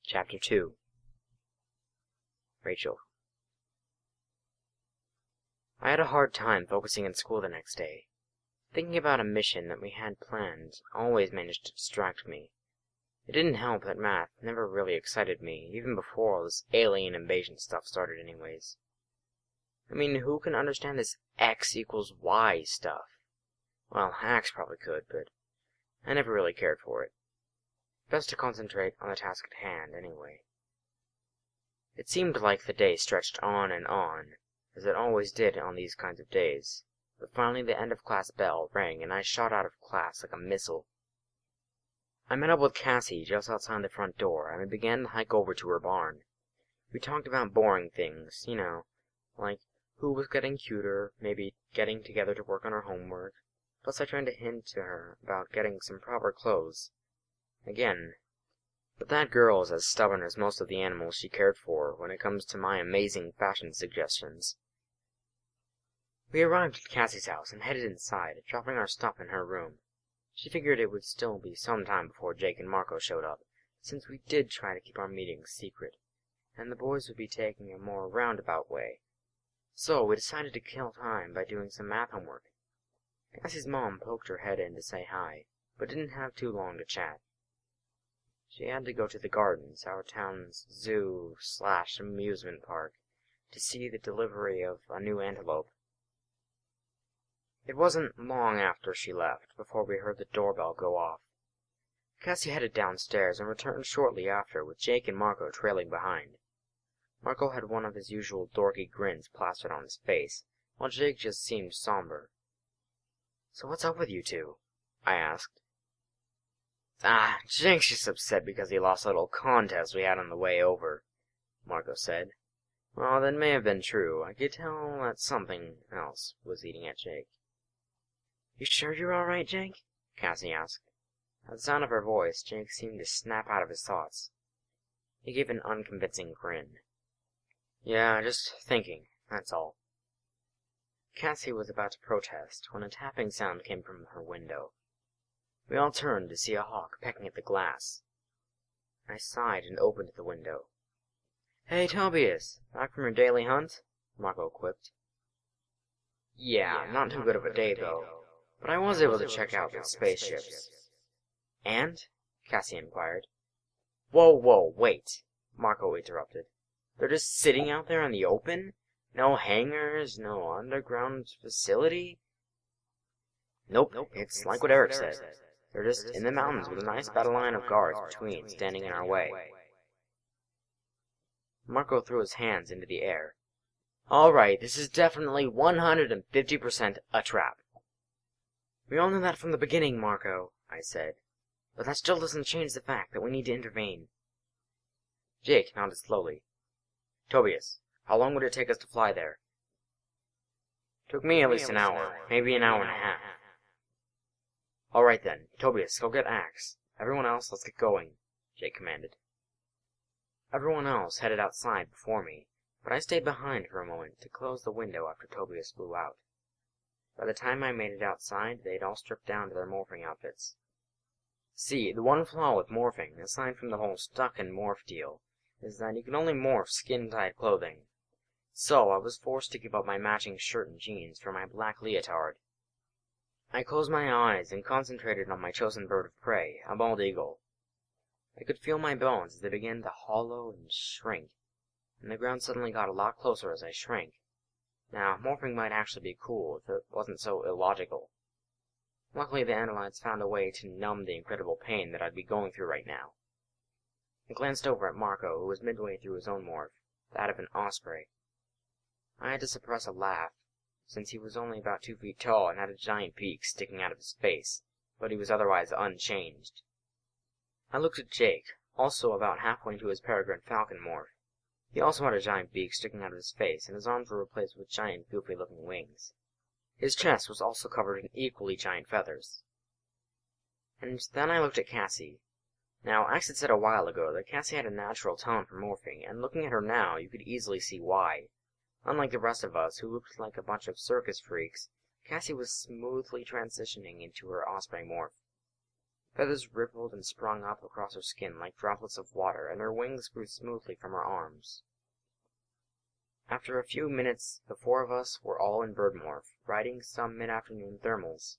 Chapter 2. Rachel. I had a hard time focusing in school the next day. Thinking about a mission that we had planned always managed to distract me. It didn't help that math never really excited me, even before all this alien invasion stuff started anyways. I mean, who can understand this X equals Y stuff? Well, Axe probably could, but I never really cared for it. Best to concentrate on the task at hand, anyway. It seemed like the day stretched on, as it always did on these kinds of days. But finally the end-of-class bell rang, and I shot out of class like a missile. I met up with Cassie just outside the front door, and we began to hike over to her barn. We talked about boring things, like who was getting cuter, maybe getting together to work on our homework. Plus I tried to hint to her about getting some proper clothes. Again. But that girl is as stubborn as most of the animals she cared for when it comes to my amazing fashion suggestions. We arrived at Cassie's house and headed inside, dropping our stuff in her room. She figured it would still be some time before Jake and Marco showed up, since we did try to keep our meetings secret, and the boys would be taking a more roundabout way. So we decided to kill time by doing some math homework. Cassie's mom poked her head in to say hi, but didn't have too long to chat. She had to go to the gardens, our town's zoo/amusement park, to see the delivery of a new antelope. It wasn't long after she left before we heard the doorbell go off. Cassie headed downstairs and returned shortly after with Jake and Marco trailing behind. Marco had one of his usual dorky grins plastered on his face, while Jake just seemed somber. "So what's up with you two?" I asked. Jake's just upset because he lost a little contest we had on the way over," Marco said. Well, that may have been true. I could tell that something else was eating at Jake. "You sure you're all right, Jake?" Cassie asked. At the sound of her voice, Jake seemed to snap out of his thoughts. He gave an unconvincing grin. "Yeah, just thinking, that's all." Cassie was about to protest when a tapping sound came from her window. We all turned to see a hawk pecking at the glass. I sighed and opened the window. "Hey, Tobias, back from your daily hunt?" Marco quipped. Yeah, not too good of a day, though, but I was able to check out the spaceships. "And?" Cassie inquired. Whoa, wait," Marco interrupted. "They're just sitting out there in the open? No hangars, no underground facility?" Nope, it's like what Eric said. They're just in the mountains with a nice battle line of guards between, standing in our way. Marco threw his hands into the air. "All right, this is definitely 150% a trap." "We all knew that from the beginning, Marco," I said. "But that still doesn't change the fact that we need to intervene." Jake nodded slowly. "Tobias, how long would it take us to fly there?" "Took me at least an hour, maybe an hour and a half." "All right then, Tobias, go get Axe. Everyone else, let's get going," Jake commanded. Everyone else headed outside before me, but I stayed behind for a moment to close the window after Tobias flew out. By the time I made it outside, they'd all stripped down to their morphing outfits. See, the one flaw with morphing, aside from the whole stuck-and-morph deal, is that you can only morph skin-tight clothing. So I was forced to give up my matching shirt and jeans for my black leotard. I closed my eyes and concentrated on my chosen bird of prey, a bald eagle. I could feel my bones as they began to hollow and shrink, and the ground suddenly got a lot closer as I shrank. Now, morphing might actually be cool if it wasn't so illogical. Luckily, the analytes found a way to numb the incredible pain that I'd be going through right now. I glanced over at Marco, who was midway through his own morph, that of an osprey. I had to suppress a laugh, since he was only about 2 feet tall and had a giant beak sticking out of his face, but he was otherwise unchanged. I looked at Jake, also about halfway into his peregrine falcon morph. He also had a giant beak sticking out of his face, and his arms were replaced with giant goofy-looking wings. His chest was also covered in equally giant feathers. And then I looked at Cassie. Now, Axe had said a while ago that Cassie had a natural talent for morphing, and looking at her now, you could easily see why. Unlike the rest of us, who looked like a bunch of circus freaks, Cassie was smoothly transitioning into her osprey morph. Feathers rippled and sprung up across her skin like droplets of water, and her wings grew smoothly from her arms. After a few minutes, the four of us were all in bird morph, riding some mid-afternoon thermals.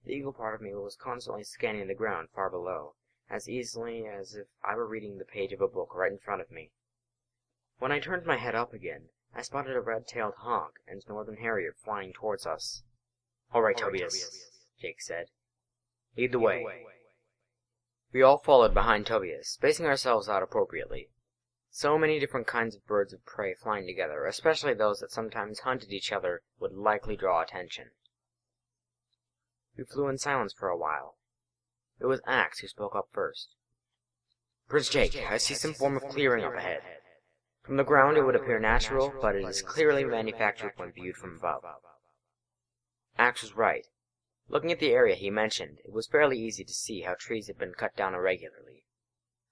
The eagle part of me was constantly scanning the ground far below, as easily as if I were reading the page of a book right in front of me. When I turned my head up again, I spotted a red-tailed hawk and northern harrier flying towards us. "All right, Tobias," Jake said. "Lead the way." We all followed behind Tobias, spacing ourselves out appropriately. So many different kinds of birds of prey flying together, especially those that sometimes hunted each other, would likely draw attention. We flew in silence for a while. It was Axe who spoke up first. "Prince Jake, I see some form of clearing up ahead. From the ground it would appear natural, but it is clearly manufactured when viewed from above." Axe was right. Looking at the area he mentioned, it was fairly easy to see how trees had been cut down irregularly.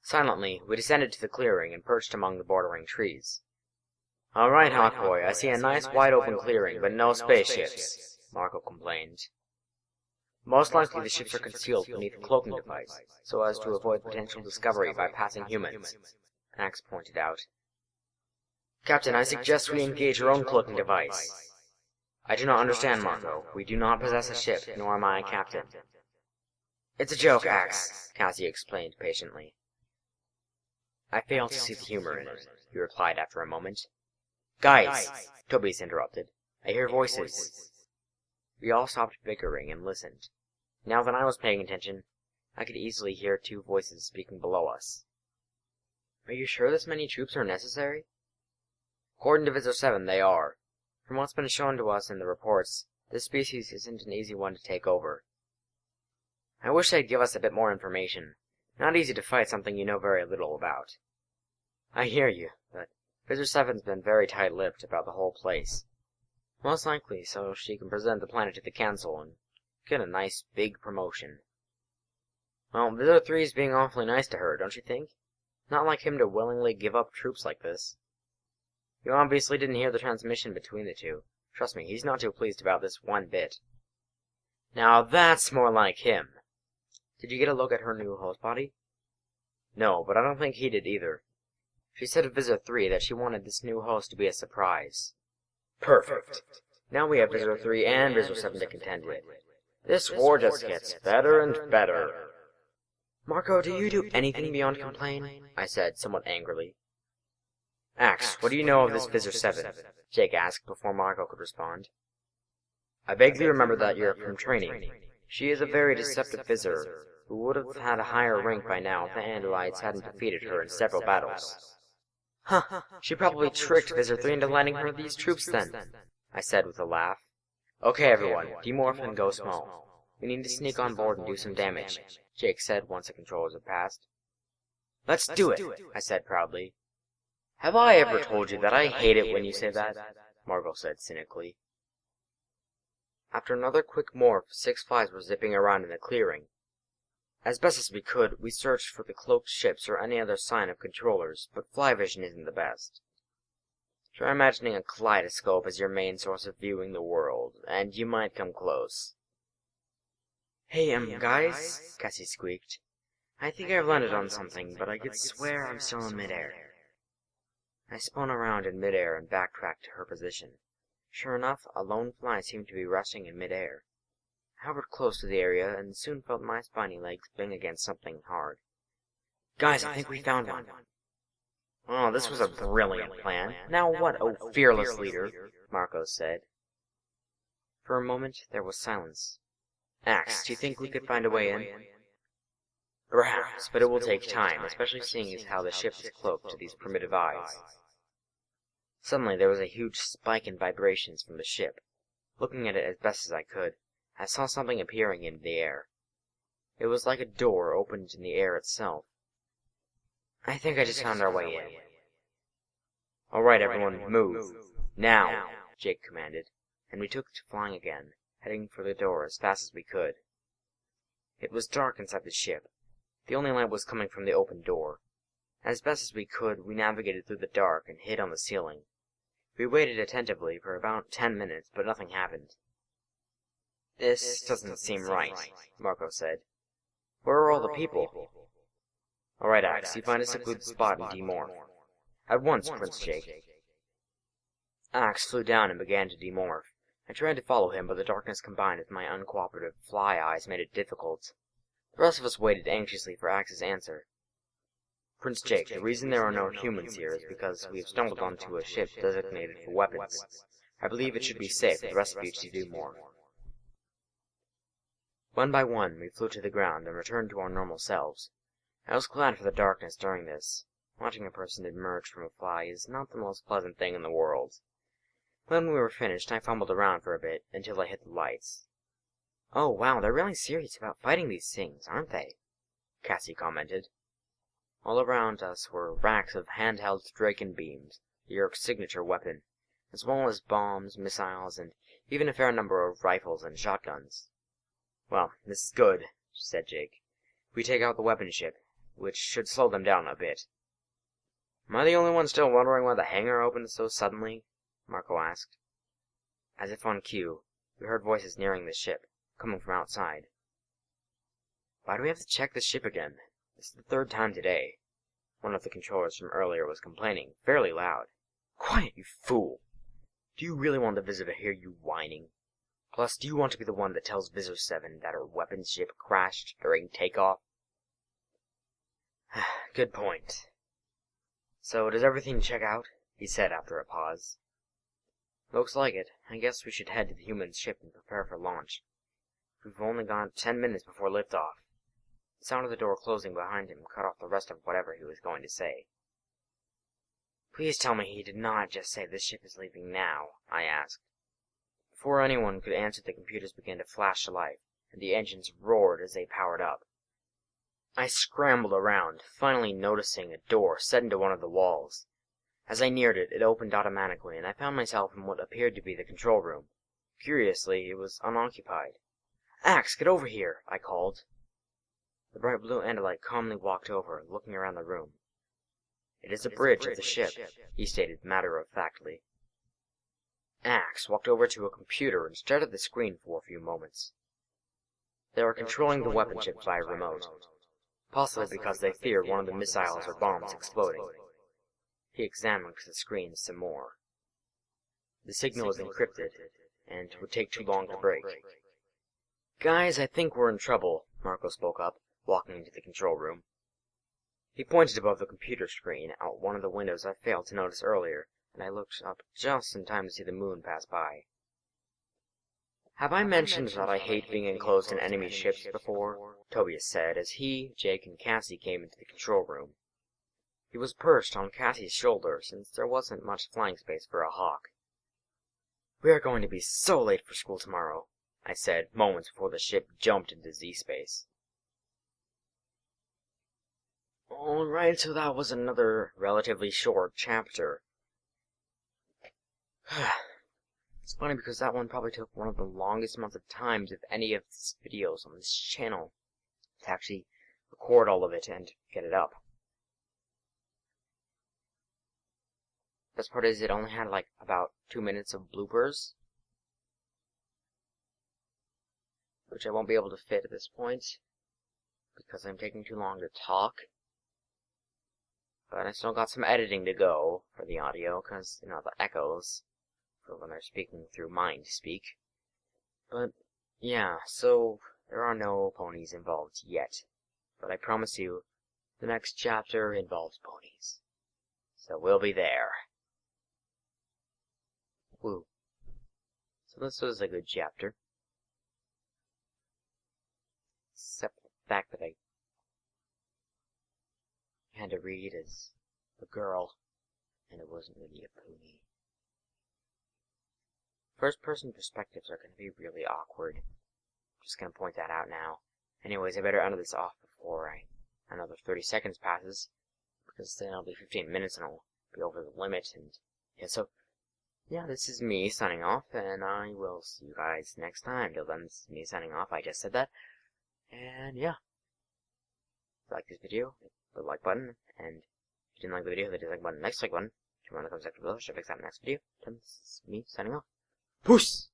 Silently, we descended to the clearing and perched among the bordering trees. "All right, Hawkboy, I see a nice wide-open clearing, but no spaceships," Marco complained. "Most likely the ships are concealed beneath a cloaking device, so as to avoid potential discovery by passing humans," Axe pointed out. "Captain, I suggest we engage our own cloaking device." "I do not understand, Marco. We do not possess a ship, nor am I a captain." "It's a joke, Axe," Cassie explained patiently. "I fail to see the humor in it," he replied after a moment. "Guys!" Tobias interrupted. "I hear voices." We all stopped bickering and listened. Now that I was paying attention, I could easily hear two voices speaking below us. "Are you sure this many troops are necessary?" "According to Visor 7, they are. From what's been shown to us in the reports, this species isn't an easy one to take over. I wish they'd give us a bit more information. Not easy to fight something you know very little about." "I hear you, but Visor 7's been very tight-lipped about the whole place. Most likely so she can present the planet to the Council and get a nice big promotion." "Well, Visor 3's being awfully nice to her, don't you think? Not like him to willingly give up troops like this. You obviously didn't hear the transmission between the two. Trust me, he's not too pleased about this one bit." "Now that's more like him." "Did you get a look at her new host body?" "No, but I don't think he did either. She said of Visor 3 that she wanted this new host to be a surprise." "Perfect. Now we have Visor 3 and Visor 7 to contend with. This war just gets better and better." "Marco, do you do anything beyond complain?" I said, somewhat angrily. "Axe, what do you know of this Visor 7? Jake asked before Marco could respond. "I vaguely remember that you're from training. She is a very deceptive Visor, who would have had a higher rank by now if the Andalites hadn't defeated her in several battles." "Huh, she probably tricked Visor 3 into lending her these troops then," I said with a laugh. "Okay, everyone, demorph and go small. We need to sneak on board and do some damage," Jake said once the controllers had passed. "Let's do it," I said proudly. "Have I ever told you that I hate it when you say that?" Margot said cynically. After another quick morph, 6 flies were zipping around in the clearing. As best as we could, we searched for the cloaked ships or any other sign of controllers, but fly vision isn't the best. Try imagining a kaleidoscope as your main source of viewing the world, and you might come close. "Hey, guys," Cassie squeaked. "I think I've landed on something, but I could swear I'm still in midair." I spun around in midair and backtracked to her position. Sure enough, a lone fly seemed to be resting in midair. I hovered close to the area and soon felt my spiny legs bang against something hard. "Guys, I think we found one." "Oh, this was a brilliant plan. Now what, oh fearless leader?" Marco said. For a moment, there was silence. "Axe, do you think we could find a way in?" "Perhaps, but it will take time, especially seeing as how the ship is cloaked to these primitive eyes." Suddenly there was a huge spike in vibrations from the ship. Looking at it as best as I could, I saw something appearing in the air. It was like a door opened in the air itself. "I think I just found our way in." "All right, everyone, move. Now," Jake commanded, and we took to flying again, heading for the door as fast as we could. It was dark inside the ship. The only light was coming from the open door. As best as we could, we navigated through the dark and hid on the ceiling. We waited attentively for about 10 minutes, but nothing happened. "This doesn't seem right," Marco said. Where are all the people? Alright, Axe, you find us a good spot and demorph. At once, Prince Jake. Axe flew down and began to demorph. I tried to follow him, but the darkness combined with my uncooperative fly eyes made it difficult. The rest of us waited anxiously for Axe's answer. Prince Jake, the reason there are no humans here is because we have stumbled onto a ship designated for weapons. I believe it should be safe for the rest of you to do more. One by one, we flew to the ground and returned to our normal selves. I was glad for the darkness during this. Watching a person emerge from a fly is not the most pleasant thing in the world. When we were finished, I fumbled around for a bit until I hit the lights. "Oh, wow, they're really serious about fighting these things, aren't they?" Cassie commented. All around us were racks of handheld Draken beams, the Yerk's signature weapon, as well as bombs, missiles, and even a fair number of rifles and shotguns. "Well, this is good," said Jake. "We take out the weapon ship, which should slow them down a bit." "Am I the only one still wondering why the hangar opened so suddenly?" Marco asked. As if on cue, we heard voices nearing the ship, coming from outside. "Why do we have to check the ship again? This is the third time today." One of the controllers from earlier was complaining, fairly loud. "Quiet, you fool! Do you really want the visitor to hear you whining? Plus, do you want to be the one that tells Visor 7 that her weapons ship crashed during takeoff?" "Good point. So, does everything check out?" he said after a pause. "Looks like it. I guess we should head to the human ship and prepare for launch. We've only got 10 minutes before liftoff." The sound of the door closing behind him cut off the rest of whatever he was going to say. "Please tell me he did not just say this ship is leaving now," I asked. Before anyone could answer, the computers began to flash to life, and the engines roared as they powered up. I scrambled around, finally noticing a door set into one of the walls. As I neared it, it opened automatically, and I found myself in what appeared to be the control room. Curiously, it was unoccupied. "Axe, get over here!" I called. The bright blue Andalite calmly walked over, looking around the room. "It is a bridge of the ship," he stated matter-of-factly. Axe walked over to a computer and stared at the screen for a few moments. They were controlling the weapon ship via remote, possibly because they feared one of the missiles or bombs exploding. He examined the screen some more. The signal was encrypted, and would take too long to break. "Guys, I think we're in trouble," Marco spoke up, walking into the control room. He pointed above the computer screen out one of the windows I failed to notice earlier, and I looked up just in time to see the moon pass by. "Have I mentioned that I hate being enclosed in enemy ships before?" Tobias said as he, Jake, and Cassie came into the control room. He was perched on Cassie's shoulder, since there wasn't much flying space for a hawk. "We are going to be so late for school tomorrow," I said, moments before the ship jumped into Z-space. Alright, so that was another relatively short chapter. It's funny because that one probably took one of the longest amounts of times of any of these videos on this channel to actually record all of it and get it up. Best part is it only had like about 2 minutes of bloopers, which I won't be able to fit at this point because I'm taking too long to talk. But I still got some editing to go for the audio because, you know, the echoes for when they're speaking through mind speak. But yeah, so there are no ponies involved yet. But I promise you, the next chapter involves ponies. So we'll be there. Woo. So this was a good chapter. Except for the fact that I had to read as a girl, and it wasn't really a pony. First-person perspectives are going to be really awkward. Just going to point that out now. Anyways, I better end this off before another 30 seconds passes, because then it'll be 15 minutes and I'll be over the limit. And yeah, so yeah, this is me signing off, and I will see you guys next time. Till then, this is me signing off. I just said that, and yeah. If you like this video, hit the like button, and if you didn't like the video, hit the dislike button, next like button. If you want to come back to the show, fix that next video. Then this is me signing off. Peace!